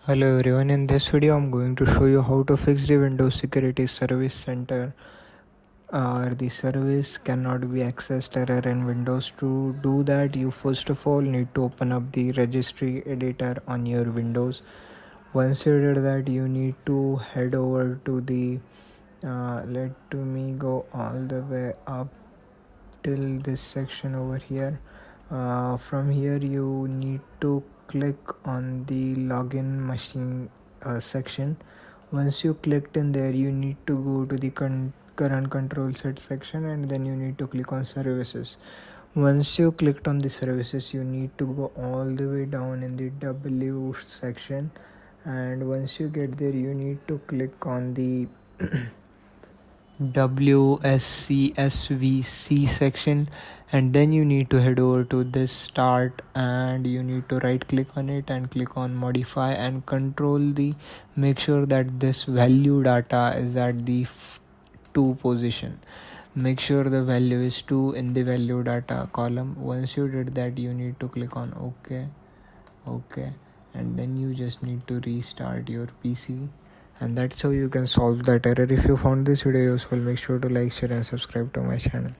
Hello everyone, in this video I'm going to show you how to fix the Windows Security Service Center or the service cannot be accessed error in Windows. To do that, you first of all need to open up the registry editor on your Windows. Once you did that, you need to head over to the let me go all the way up till this section over here. From here you need to click on the login machine section. Once you clicked in there, you need to go to the current control set section, and then you need to click on services. Once you clicked on the services, you need to go all the way down in the W section, and once you get there, you need to click on the WSCSVC section, and then you need to head over to this start, and you need to right click on it and click on modify and control the make sure that this value data is at the 2 position. Make sure the value is 2 in the value data column. Once you did that, you need to click on OK, and then you just need to restart your PC. And that's how you can solve that error. If you found this video useful, make sure to like, share and subscribe to my channel.